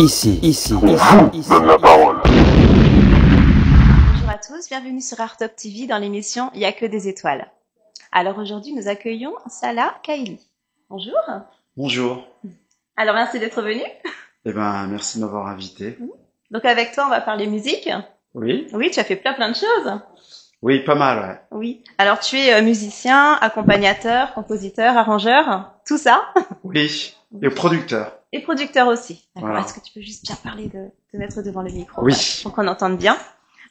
On vous donne la parole. Bonjour à tous, bienvenue sur Art Top TV dans l'émission Il y a que des étoiles. Alors aujourd'hui, nous accueillons Salah Kaili. Bonjour. Bonjour. Alors merci d'être venu. Eh ben, merci de m'avoir invité. Donc avec toi, on va parler musique. Oui? Oui, tu as fait plein de choses. Oui, pas mal, ouais. Oui. Alors tu es musicien, accompagnateur, compositeur, arrangeur, tout ça. Oui. Et producteur. Et producteur aussi. D'accord. Voilà. Est-ce que tu peux juste bien parler de mettre devant le micro? Oui. Voilà, pour qu'on entende bien.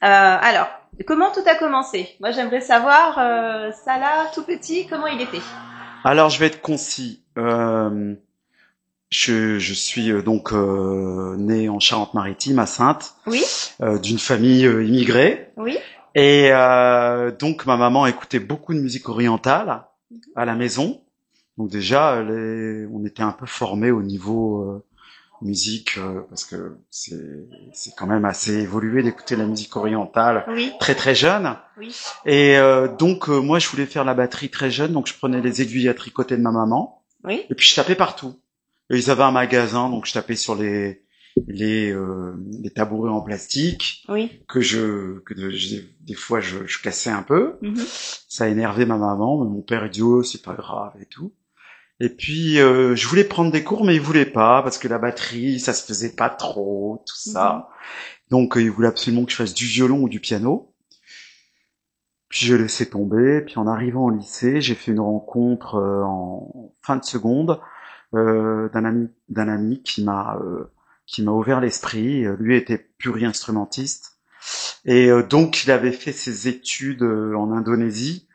Alors, comment tout a commencé? Moi, j'aimerais savoir, Salah, tout petit, comment il était? Alors, je vais être concis. Je suis donc né en Charente-Maritime, à Saintes, Oui, d'une famille immigrée. oui, Et donc, ma maman écoutait beaucoup de musique orientale à la maison. Donc déjà, on était un peu formés au niveau musique, parce que c'est quand même assez évolué d'écouter la musique orientale oui, très jeune. oui. Et donc moi, je voulais faire la batterie très jeune, donc je prenais les aiguilles à tricoter de ma maman, Oui, et puis je tapais partout. Et ils avaient un magasin, donc je tapais sur les tabourets en plastique oui. des fois je cassais un peu. Mhm. Ça énervait ma maman, mais mon père il dit oh c'est pas grave et tout. Et puis je voulais prendre des cours, mais il voulait pas parce que la batterie ça se faisait pas trop, tout ça. Donc il voulait absolument que je fasse du violon ou du piano. Puis j'ai laissé tomber. Puis en arrivant au lycée, j'ai fait une rencontre en fin de seconde d'un ami qui m'a ouvert l'esprit. Lui était pluri-instrumentiste et donc il avait fait ses études en Indonésie.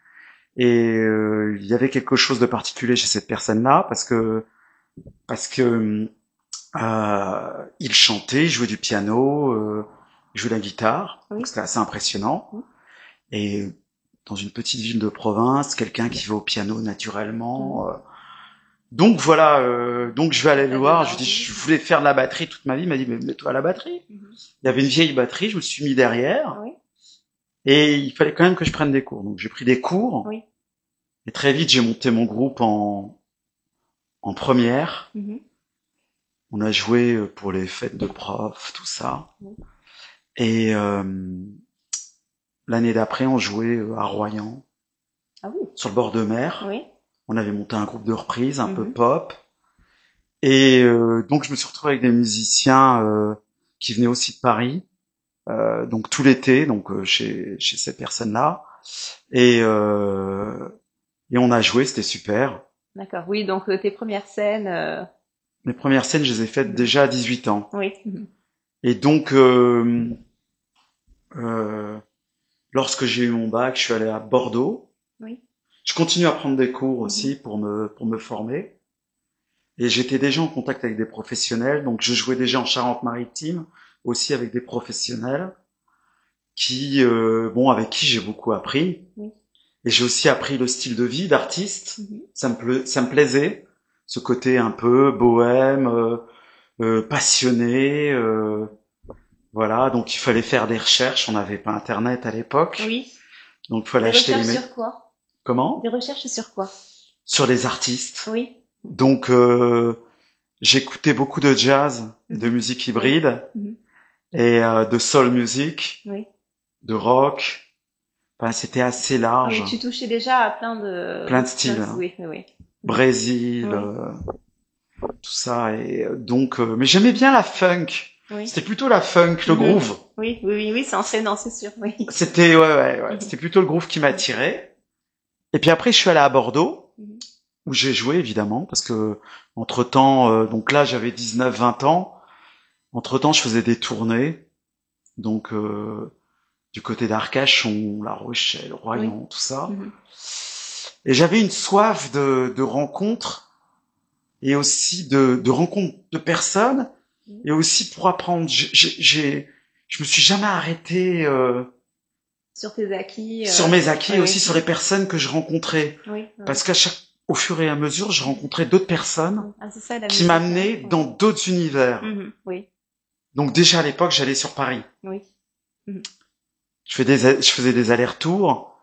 Et il y avait quelque chose de particulier chez cette personne-là parce que il chantait, il jouait du piano, il jouait de la guitare, Oui. donc c'était assez impressionnant. Oui. Et dans une petite ville de province, quelqu'un qui va au piano naturellement. Donc voilà, donc je vais aller le voir. Je lui dis, je voulais faire de la batterie toute ma vie. Il m'a dit, mais mets-toi à la batterie. Il y avait une vieille batterie, je me suis mis derrière. Oui, Et il fallait quand même que je prenne des cours. Donc j'ai pris des cours. oui. Et très vite, j'ai monté mon groupe en première. Mhm. On a joué pour les fêtes de profs, tout ça. Oui. Et l'année d'après, on jouait à Royan, Ah oui, sur le bord de mer. oui. On avait monté un groupe de reprises, un peu Mhm. pop. Et donc, je me suis retrouvé avec des musiciens qui venaient aussi de Paris, donc tout l'été, donc chez ces personnes-là. Et on a joué, c'était super. D'accord. Oui, donc tes premières scènes, Mes premières scènes, je les ai faites déjà à 18 ans. oui. Mhm. Et donc, lorsque j'ai eu mon bac, je suis allé à Bordeaux. Oui. Je continue à prendre des cours aussi pour me former. Et j'étais déjà en contact avec des professionnels, donc je jouais déjà en Charente-Maritime, aussi avec des professionnels qui, avec qui j'ai beaucoup appris. Oui. Et j'ai aussi appris le style de vie d'artiste. Mhm. Ça me plaisait, ce côté un peu bohème, passionné. Voilà, donc il fallait faire des recherches. On n'avait pas Internet à l'époque, Oui. donc il fallait Des acheter recherches sur quoi? Comment? Des recherches sur quoi? Sur les artistes. Oui. Donc j'écoutais beaucoup de jazz, de musique hybride Mhm. et de soul music, Oui. de rock. Enfin, c'était assez Ah oui, large. tu touchais déjà à plein de styles. Oui, oui, oui. Brésil, Oui. tout ça. Et donc, mais j'aimais bien la funk. Oui. C'était plutôt la funk, le Mhm. groove. Oui, oui, oui, oui, c'est enchaînant, c'est sûr, oui. C'était c'était plutôt le groove qui m'attirait. Et puis après, je suis allé à Bordeaux, Mhm. où j'ai joué évidemment, parce que entre-temps, donc là j'avais 19-20 ans. Entre-temps, je faisais des tournées, donc du côté d'Arcachon, La Rochelle, Royan, tout ça. Mhm. Et j'avais une soif de rencontres et aussi de rencontres de personnes et aussi pour apprendre. Je me suis jamais arrêté Sur tes acquis. sur mes acquis et oui, aussi sur les personnes que je rencontrais, oui, oui. parce au fur et à mesure, je rencontrais d'autres personnes Ah, c'est ça, la qui musique, m'amenaient oui. dans d'autres univers. Mhm. Oui, Donc déjà à l'époque, j'allais sur Paris. oui. Je faisais des allers-retours.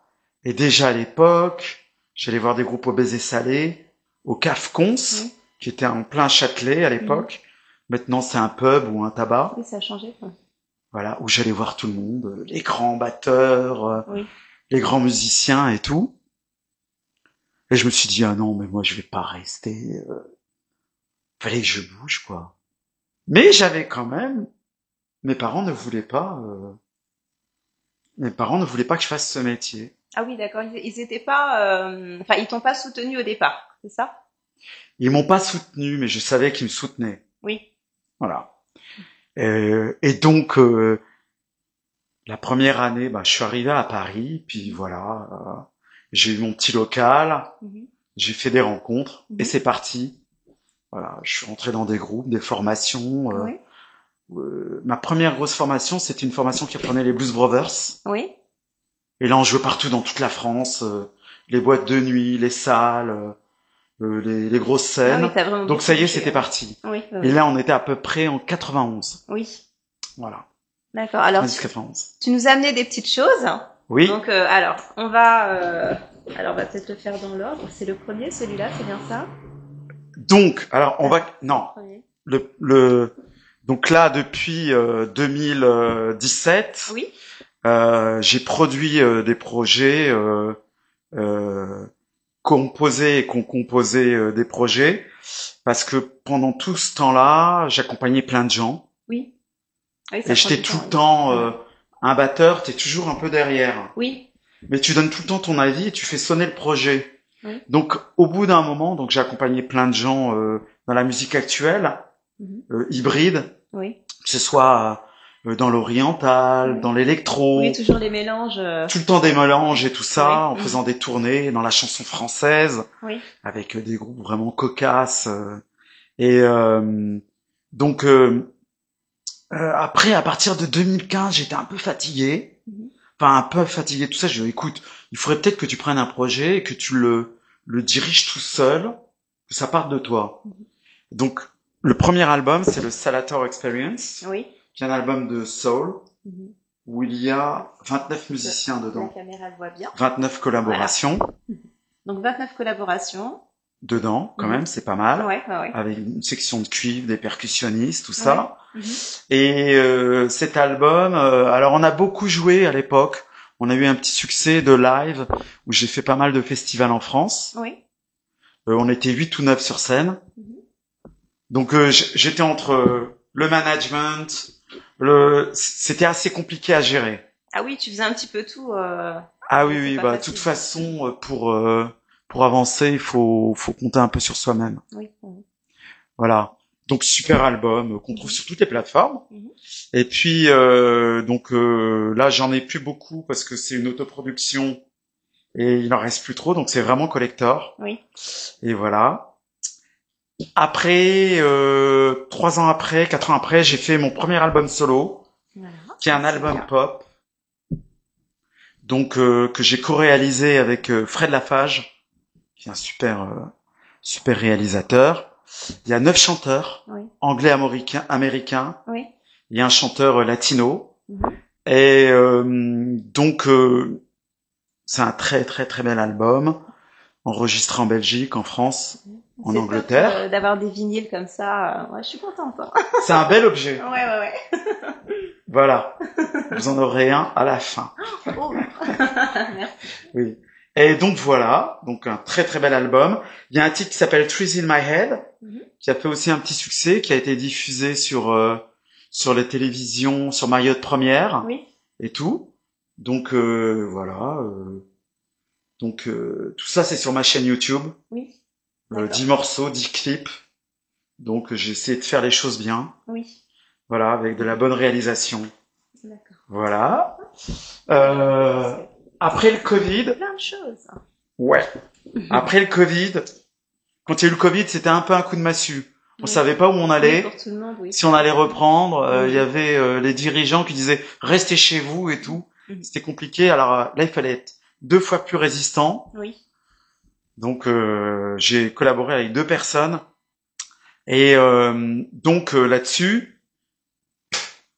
Et déjà à l'époque, j'allais voir des groupes au Baiser Salé, au Caf Cons, Oui. qui était en plein Châtelet à l'époque. Maintenant, c'est un pub ou un tabac. Oui, ça a changé. Ouais. Voilà, où j'allais voir tout le monde, les grands batteurs, Oui. les grands musiciens et tout. Et je me suis dit, ah non, mais moi, je vais pas rester. Fallait que je bouge, quoi. Mais j'avais quand même, mes parents ne voulaient pas, mes parents ne voulaient pas que je fasse ce métier. Ah oui, d'accord. Ils étaient pas, enfin, ils t'ont pas soutenu au départ, c'est ça? Ils m'ont pas soutenu, mais je savais qu'ils me soutenaient. Oui. Voilà. Et donc, la première année, bah, je suis arrivé à Paris, puis voilà, j'ai eu mon petit local, Mhm. j'ai fait des rencontres, et Mhm. c'est parti. Voilà, je suis rentré dans des groupes, des formations. Oui. Ma première grosse formation, c'était une formation qui apprenait les Blues Brothers. Oui. Et là, on jouait partout dans toute la France, les boîtes de nuit, les salles, les grosses Ah oui, scènes. t'as vraiment Donc beaucoup ça y est, bougé, c'était hein. parti. Oui, oui, Et oui. là, on était à peu près en 91. Oui. Voilà, D'accord. Alors, 90-91. tu nous as amené des petites choses. Oui. Donc, alors, on va peut-être le faire dans l'ordre. C'est le premier, celui-là, c'est bien ça? Donc, alors, on va... Non, Le premier. donc là, depuis 2017, Oui. j'ai produit des projets, composé et qu'on composait des projets, parce que pendant tout ce temps-là, j'accompagnais plein de gens, Oui. Oui, ça et prend j'étais du tout temps, le oui. temps Ouais. un batteur, t'es toujours un peu derrière, Oui. mais tu donnes tout le temps ton avis et tu fais sonner le projet. Oui. Donc au bout d'un moment, donc j'ai accompagné plein de gens dans la musique actuelle, Mhm. hybride, Oui. que ce soit dans l'oriental, Oui. dans l'électro, Oui, toujours les mélanges. tout le temps des mélanges et tout ça, Oui. en faisant des tournées dans la chanson française, Oui. avec des groupes vraiment cocasses. Et donc après, à partir de 2015, j'étais un peu fatigué. Mhm. Enfin, un peu fatigué, tout ça. Je dis, écoute, il faudrait peut-être que tu prennes un projet et que tu le diriges tout seul, que ça parte de toi. Mhm. Donc, le premier album, c'est le Salator Experience, Oui. qui est un album de soul, Mhm. où il y a 29 musiciens La dedans, caméra le voit bien. 29 collaborations Donc 29 collaborations. dedans, quand Mhm. même, c'est pas mal, Ouais, ouais, ouais. avec une section de cuivre, des percussionnistes, tout ça. Mhm. Et cet album, alors on a beaucoup joué à l'époque. On a eu un petit succès de live où j'ai fait pas mal de festivals en France. Oui. On était 8 ou 9 sur scène. Mhm. Donc j'étais entre le management, c'était assez compliqué à gérer. Ah oui, tu faisais un petit peu tout. Ah Mais oui, c'est oui, pas bah de facile. toute façon, pour avancer, il faut compter un peu sur soi-même. Oui. Mhm. Voilà. Donc super album qu'on trouve sur toutes les plateformes. Mhm. Et puis donc là j'en ai plus beaucoup parce que c'est une autoproduction et il en reste plus trop, donc c'est vraiment collector. Oui. Et voilà. Après 3 ans après, 4 ans après, j'ai fait mon premier album solo, Voilà. qui est un C'est album bien. pop, donc que j'ai co-réalisé avec Fred Lafage, qui est un super réalisateur. Il y a 9 chanteurs, Oui. anglais, américains. Oui. Il y a un chanteur latino. Mhm. Et donc c'est un très très très bel album, enregistré en Belgique, en France, en C'est top Angleterre. d'avoir des vinyles comme ça. Ouais, je suis contente, hein. C'est un bel objet. Ouais, ouais, ouais. Voilà. Vous en aurez un à la fin. Oh. Merci. Oui. Et donc voilà, donc un très très bel album. Il y a un titre qui s'appelle Trees in My Head, Mhm. qui a fait aussi un petit succès, qui a été diffusé sur les télévisions, sur Mariotte Première Oui. et tout. Donc voilà. Donc tout ça c'est sur ma chaîne YouTube. Oui. D'accord. 10 morceaux, 10 clips. Donc j'ai essayé de faire les choses bien. Oui. Voilà, avec de la bonne réalisation. D'accord. Voilà. Euh, C'est après le Covid, plein de choses. ouais. Après le Covid, quand il y a eu le Covid, c'était un peu un coup de massue. On Oui. savait pas où on Oui, allait, pour tout le monde, oui. si on allait reprendre. Il y Mhm. avait les dirigeants qui disaient restez chez vous et tout. Mhm. C'était compliqué. Alors là, il fallait être 2 fois plus résistant. Oui. Donc j'ai collaboré avec 2 personnes. Et donc là-dessus,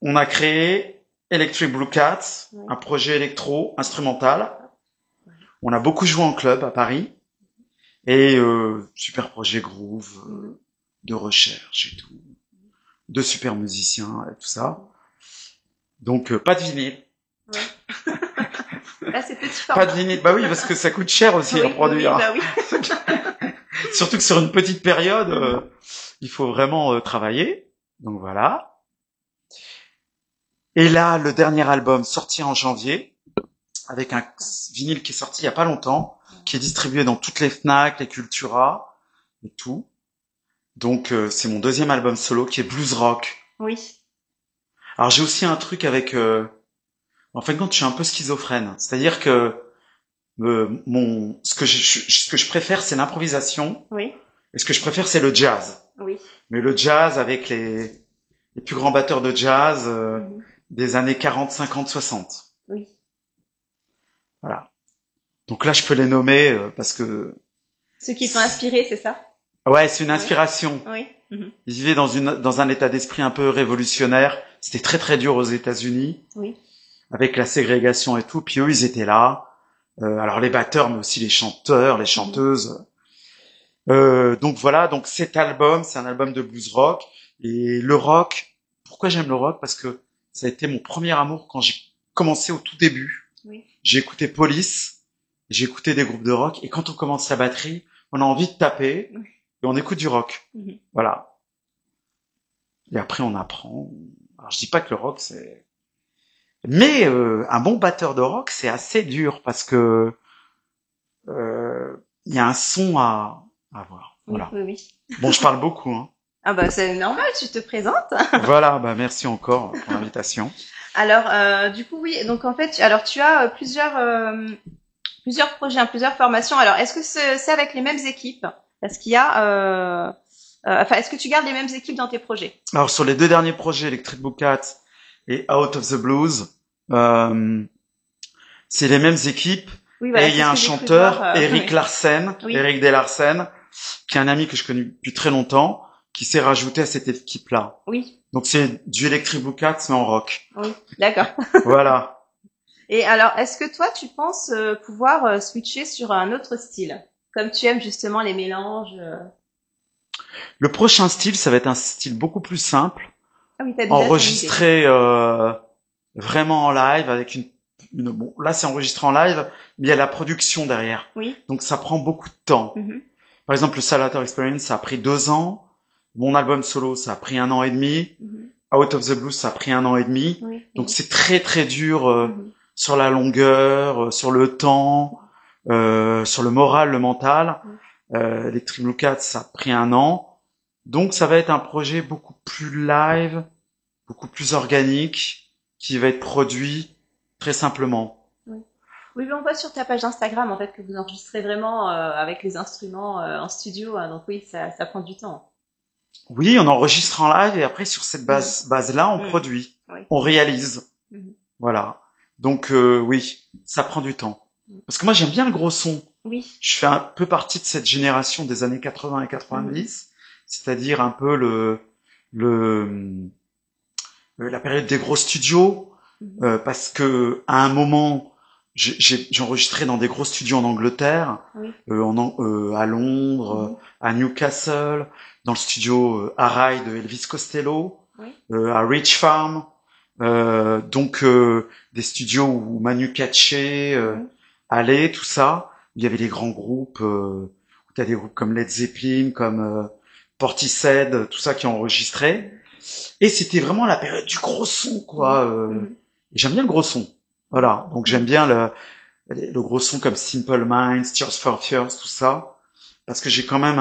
on a créé Electric Blue Cats, Oui. un projet électro instrumental. On a beaucoup joué en club à Paris. Et super projet groove, Mhm. de recherche et tout. de super musiciens et tout ça. Donc pas de vinyle. Ouais. Là, c'est petit Pas format. de vinyle. Bah oui, parce que ça coûte cher aussi à Oui, produire. oui, bah oui. Surtout que sur une petite période, il faut vraiment travailler. Donc voilà. Et là, le dernier album sorti en janvier, avec un vinyle qui est sorti il y a pas longtemps, qui est distribué dans toutes les Fnac, les Cultura et tout. Donc c'est mon deuxième album solo qui est blues rock. Oui. Alors j'ai aussi un truc avec en fin de compte, je suis un peu schizophrène. C'est-à-dire que ce que je préfère, c'est l'improvisation. Oui. Et ce que je préfère, c'est le jazz. Oui. Mais le jazz avec les plus grands batteurs de jazz Mhm. des années 40, 50, 60. Oui. Voilà. Donc là, je peux les nommer parce que Ceux qui t'ont inspiré, c'est ça? ouais, c'est une inspiration. Oui. Mhm. Ils vivaient dans un état d'esprit un peu révolutionnaire. C'était très très dur aux États-Unis Oui. avec la ségrégation et tout. Puis eux, ils étaient là. Alors les batteurs, mais aussi les chanteurs, les chanteuses. Donc voilà, donc cet album, c'est un album de blues rock. Et le rock, pourquoi j'aime le rock? Parce que ça a été mon premier amour quand j'ai commencé au tout début. Oui. J'ai écouté Police, j'ai écouté des groupes de rock, et quand on commence la batterie, on a envie de taper, Oui. et on écoute du rock. Mhm. Voilà. Et après, on apprend. Alors, je dis pas que le rock, c'est... Mais un bon batteur de rock, c'est assez dur, parce que il y a un son à avoir. Oui, Voilà. oui, oui. Bon, je parle beaucoup, hein. Ah bah c'est normal, tu te présentes. Voilà, bah merci encore pour l'invitation. Alors du coup oui, donc en fait, alors tu as plusieurs projets, hein, plusieurs formations. Alors est-ce que c'est avec les mêmes équipes? Parce qu'il y a enfin est-ce que tu gardes les mêmes équipes dans tes projets? Alors sur les deux derniers projets, Electric Bookat et Out of the Blues, c'est les mêmes équipes. Oui, voilà, Et il y a un c'est ce que j'ai cru chanteur, voir, Eric oui. Larsen, Oui. Eric D. Larsen, qui est un ami que je connais depuis très longtemps, qui s'est rajouté à cette équipe-là. Oui, Donc c'est du Electric Bookat mais en rock. oui, d'accord. Voilà. Et alors, est-ce que toi, tu penses pouvoir switcher sur un autre style, comme tu aimes justement les mélanges Le prochain style, ça va être un style beaucoup plus simple, Ah oui, t'as déjà ton idée. enregistré vraiment en live avec bon, là c'est enregistré en live, mais il y a la production derrière. Oui. Donc ça prend beaucoup de temps. Mhm. Par exemple, le Salvatore Experience, ça a pris 2 ans. Mon album solo, ça a pris 1 an et demi. Mhm. Out of the Blues, ça a pris 1 an et demi. Oui. Donc c'est très très dur Mhm. sur la longueur, sur le temps, sur le moral, le mental. Les Triple Cats, ça a pris 1 an. Donc ça va être un projet beaucoup plus live, beaucoup plus organique, qui va être produit très simplement. Oui, mais on voit sur ta page Instagram en fait que vous enregistrez vraiment avec les instruments en studio, hein, donc oui, ça prend du temps. Oui, on enregistre en live et après sur cette base-là, on produit, Oui. on réalise. Mhm. Voilà. Donc oui, ça prend du temps. Parce que moi j'aime bien le gros son. Oui. Je fais un peu partie de cette génération des années 80 et 90, c'est-à-dire un peu la période des gros studios, parce que à un moment j'ai enregistré dans des gros studios en Angleterre, Oui. à Londres, à Newcastle, dans le studio Arai de Elvis Costello, Oui. à Rich Farm, donc des studios où Manu Katché allait, tout ça. Il y avait les grands groupes, où t'as des groupes comme Led Zeppelin, comme Portishead, tout ça qui ont enregistré. Et c'était vraiment la période du gros son, quoi. Et j'aime bien le gros son. Voilà. Donc j'aime bien le gros son comme Simple Minds, Tears for Fears, tout ça. Parce que j'ai quand même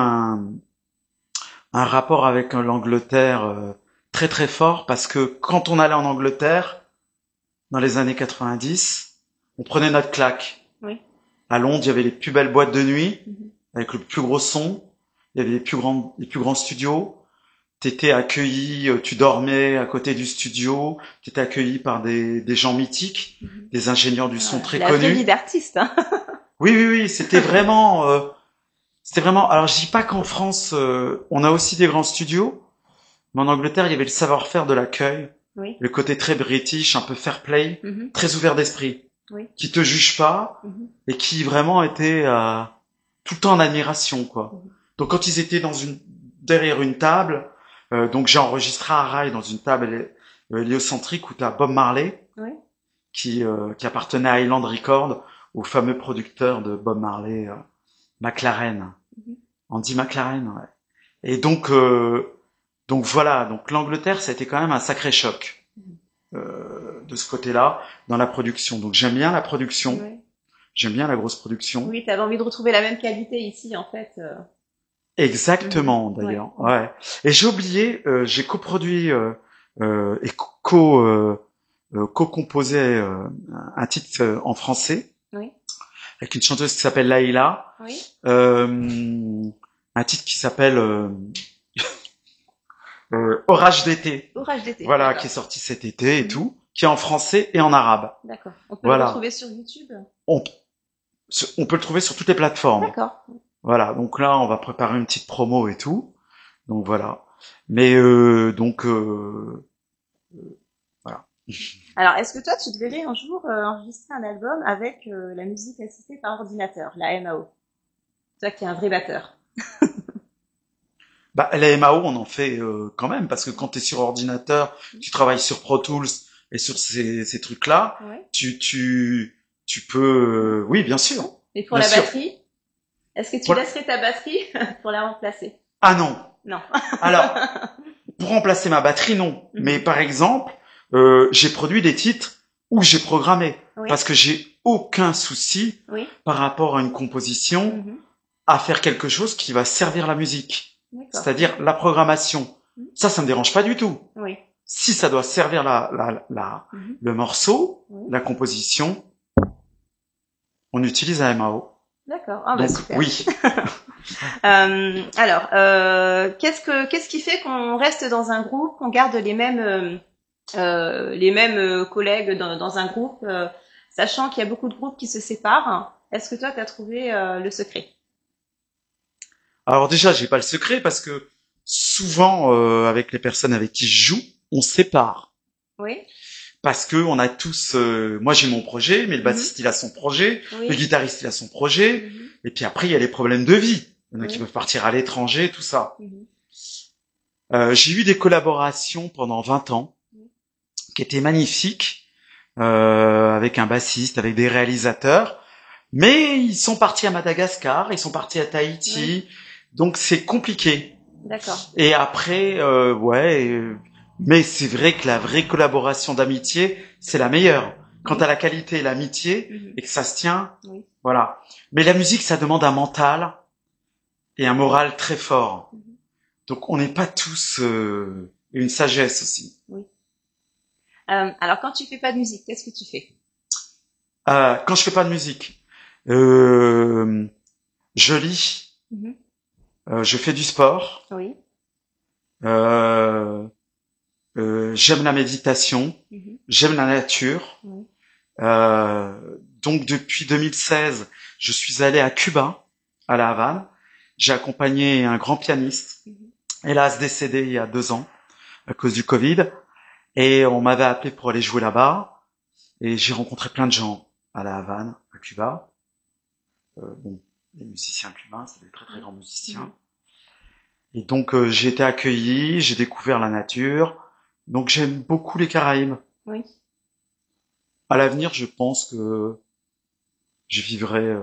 un rapport avec l'Angleterre très très fort. Parce que quand on allait en Angleterre, dans les années 90, on prenait notre claque. Oui. À Londres, il y avait les plus belles boîtes de nuit, avec le plus gros son. Il y avait les plus grands studios. T'étais accueilli, tu dormais à côté du studio. T'étais accueilli par des gens mythiques, des ingénieurs du son très la connus. vraie vie d'artiste. Hein. Oui, c'était vraiment, Alors je dis pas qu'en France, on a aussi des grands studios, mais en Angleterre, il y avait le savoir-faire de l'accueil, le côté très british, un peu fair play, très ouvert d'esprit, qui te juge pas et qui vraiment était tout le temps en admiration, quoi. Donc quand ils étaient derrière une table, Donc j'ai enregistré à Rail dans une table héliocentrique où tu as Bob Marley Oui. qui appartenait à Island Records, au fameux producteur de Bob Marley, McLaren, Mhm. Andy McLaren. Ouais. Et donc voilà, donc l'Angleterre, ça a été quand même un sacré choc de ce côté-là dans la production. Donc j'aime bien la production, Oui. j'aime bien la grosse production. Oui, t'avais envie de retrouver la même qualité ici, en fait. Exactement, Mhm. Ouais. d'ailleurs. Ouais. Et j'ai oublié, j'ai coproduit et co-composé un titre en français Oui. avec une chanteuse qui s'appelle Laïla. Oui. Un titre qui s'appelle Orage d'été. Orage d'été. Voilà, D'accord. qui est sorti cet été et Mhm. tout, qui est en français et en arabe. D'accord. On peut le Voilà. retrouver sur YouTube. On, on peut le trouver sur toutes les plateformes. D'accord. Voilà. Donc là, on va préparer une petite promo et tout. Donc voilà. Mais voilà. Alors, est-ce que toi, tu te verrais un jour enregistrer un album avec la musique assistée par ordinateur, la MAO? Toi qui es un vrai batteur. Bah, la MAO, on en fait quand même, parce que quand tu es sur ordinateur, tu travailles sur Pro Tools et sur ces trucs-là, Ouais. tu peux... oui, bien sûr. Et pour Bien la sûr. batterie, est-ce que tu Pour- laisserais ta batterie pour la remplacer? Ah non. Non. Alors, pour remplacer ma batterie, non. Mhm. Mais par exemple, j'ai produit des titres où j'ai programmé, Oui. parce que j'ai aucun souci Oui. par rapport à une composition Mhm. à faire quelque chose qui va servir la musique. D'accord. C'est-à-dire la programmation. Mhm. Ça me dérange pas du tout. Oui. Si ça doit servir Mhm. le morceau, Oui. la composition, on utilise un MAO. D'accord. Ah bah Donc super. oui. Alors, qu'est-ce qui fait qu'on reste dans un groupe, qu'on garde les mêmes collègues dans un groupe, sachant qu'il y a beaucoup de groupes qui se séparent? Est-ce que toi, tu as trouvé le secret? Alors déjà, j'ai pas le secret parce que souvent avec les personnes avec qui je joue, on se sépare. Oui. Parce que on a tous, moi j'ai mon projet, mais le bassiste il a son projet, le Oui. guitariste il a son projet, Mhm. et puis après il y a les problèmes de vie. Il y en a qui Oui. peuvent partir à l'étranger, tout ça. Mhm. J'ai eu des collaborations pendant 20 ans qui étaient magnifiques, avec un bassiste, avec des réalisateurs, mais ils sont partis à Madagascar, ils sont partis à Tahiti, donc c'est compliqué. D'accord. Et après, mais c'est vrai que la vraie collaboration d'amitié, c'est la meilleure. Quand Oui. t'as la qualité et l'amitié, Mhm. et que ça se tient, Oui. voilà. Mais la musique, ça demande un mental et un moral très fort. Mhm. Donc on n'est pas tous une sagesse aussi. Oui. Alors, quand tu fais pas de musique, qu'est-ce que tu fais? Quand je fais pas de musique, je lis, Mhm. je fais du sport, Oui. euh, j'aime la méditation, Mhm. j'aime la nature. Oui. Donc depuis 2016, je suis allé à Cuba, à La Havane. J'ai accompagné un grand pianiste, Mhm. hélas décédé il y a 2 ans à cause du Covid. Et on m'avait appelé pour aller jouer là-bas. Et j'ai rencontré plein de gens à La Havane, à Cuba. Bon, les musiciens cubains, c'est des très très grands musiciens. Mhm. Et donc j'ai été accueilli, j'ai découvert la nature. Donc j'aime beaucoup les Caraïbes. Oui. À l'avenir, je pense que je vivrai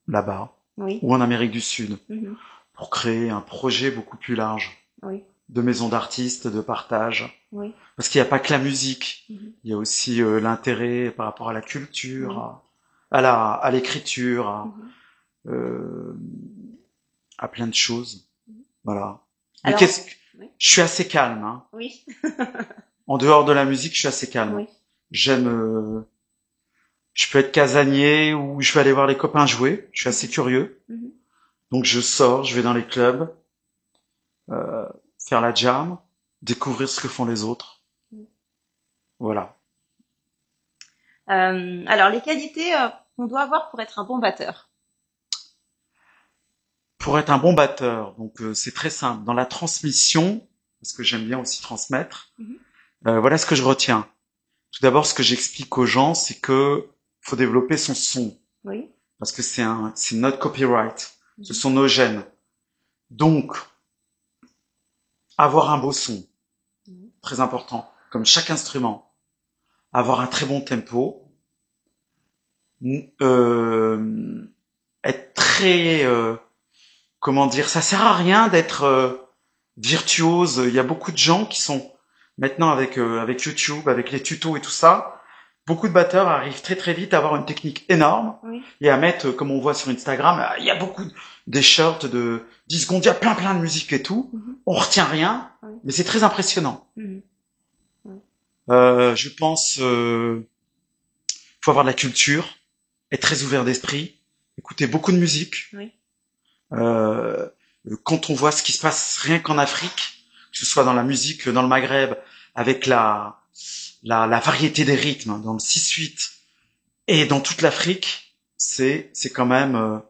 là-bas Oui. ou en Amérique du Sud Mhm. pour créer un projet beaucoup plus large Oui. de maison d'artistes, de partage. Oui. Parce qu'il n'y a pas que la musique, Mhm. il y a aussi l'intérêt par rapport à la culture, Oui. à l'écriture, Mhm. euh, à plein de choses. Mhm. Voilà. Mais Alors, oui. je suis assez calme. Hein. Oui. En dehors de la musique, je suis assez calme. Oui. J'aime, je peux être casanier ou je vais aller voir les copains jouer. Je suis assez curieux. Mhm. Donc je sors, je vais dans les clubs, faire la jam, découvrir ce que font les autres. Mhm. Voilà. Alors, les qualités qu'on doit avoir pour être un bon batteur. Pour être un bon batteur, donc c'est très simple. Dans la transmission, parce que j'aime bien aussi transmettre, Mhm. voilà ce que je retiens. Tout d'abord, ce que j'explique aux gens, c'est que faut développer son son, Oui. parce que c'est notre copyright, ce Mhm. sont nos gènes. Donc, avoir un beau son, Mhm. très important, comme chaque instrument. Avoir un très bon tempo, être très, comment dire, ça sert à rien d'être virtuose. Il y a beaucoup de gens qui sont maintenant avec YouTube, avec les tutos et tout ça. Beaucoup de batteurs arrivent très très vite à avoir une technique énorme Oui. et à mettre, comme on voit sur Instagram, il y a beaucoup des shorts de 10 secondes, il y a plein de musique et tout. Mhm. On retient rien, Oui. mais c'est très impressionnant. Mhm. Je pense, faut avoir de la culture, être très ouvert d'esprit, écouter beaucoup de musique. Oui. Euh, Quand on voit ce qui se passe rien qu'en Afrique, que ce soit dans la musique, dans le Maghreb, avec la variété des rythmes, dans le 6/8 et dans toute l'Afrique, c'est quand même,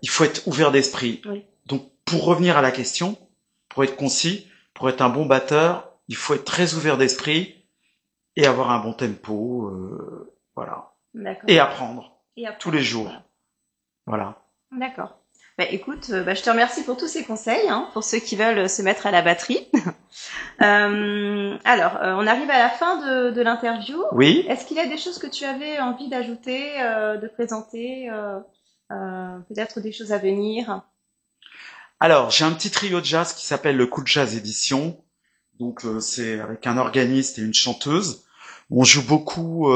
il faut être ouvert d'esprit. Oui. Donc, pour revenir à la question, pour être concis, pour être un bon batteur, il faut être très ouvert d'esprit et avoir un bon tempo, voilà. D'accord. Et apprendre Et après, tous les jours, voilà. voilà. D'accord. Bah, écoute, je te remercie pour tous ces conseils, hein, pour ceux qui veulent se mettre à la batterie. Alors, on arrive à la fin de l'interview. Oui. Est-ce qu'il y a des choses que tu avais envie d'ajouter, de présenter, peut-être des choses à venir? Alors, j'ai un petit trio de jazz qui s'appelle le Cool Jazz Edition. Donc, c'est avec un organiste et une chanteuse. On joue beaucoup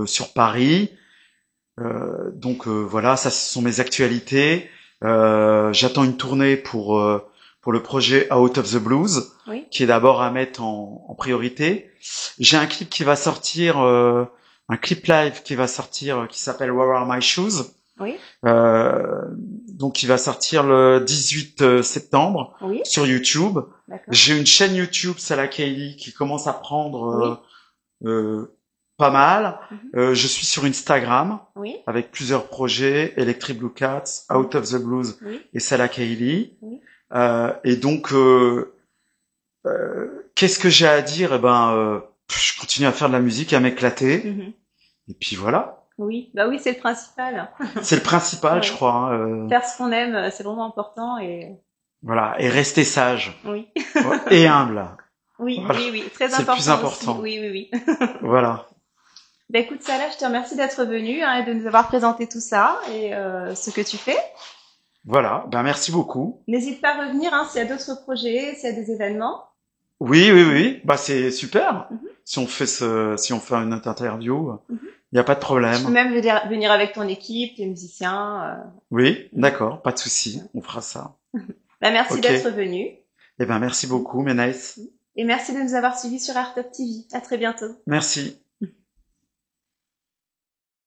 sur Paris. Voilà, ça ce sont mes actualités. J'attends une tournée pour le projet Out of the Blues, Oui. qui est d'abord à mettre en priorité. J'ai un clip qui va sortir, un clip live qui va sortir, qui s'appelle Where Are My Shoes. Oui. Donc qui va sortir le 18 septembre Oui. sur YouTube. D'accord. J'ai une chaîne YouTube, Salah Kaili, qui commence à prendre pas mal. Mhm. Je suis sur Instagram Oui. avec plusieurs projets, Electric Blue Cats, Out of the Blues Oui. et Salah Kaili. Oui. Et donc, qu'est-ce que j'ai à dire? Eh ben, je continue à faire de la musique, à m'éclater. Mhm. Et puis voilà. Oui. Bah oui, c'est le principal. C'est le principal, Ouais. je crois. Hein. Faire ce qu'on aime, c'est vraiment important et Voilà. Et rester sage. oui. Et humble. Oui, Voilà. oui, oui, très C'est le important. plus important. Aussi. Oui, oui, oui. Voilà. Bah écoute, Salah, je te remercie d'être venu, hein, et de nous avoir présenté tout ça et ce que tu fais. Voilà. Ben, merci beaucoup. N'hésite pas à revenir, hein, s'il y a d'autres projets, s'il y a des événements. Oui. Bah, c'est super. Mhm. Si on fait une interview, Mhm. il n'y a pas de Tu peux problème. même venir avec ton équipe, tes musiciens. Oui, d'accord. Pas de souci. On fera ça. Bah merci Ok. d'être venu Eh ben, merci beaucoup, Ménaïs. et merci de nous avoir suivis sur Art Up TV. À très bientôt. Merci.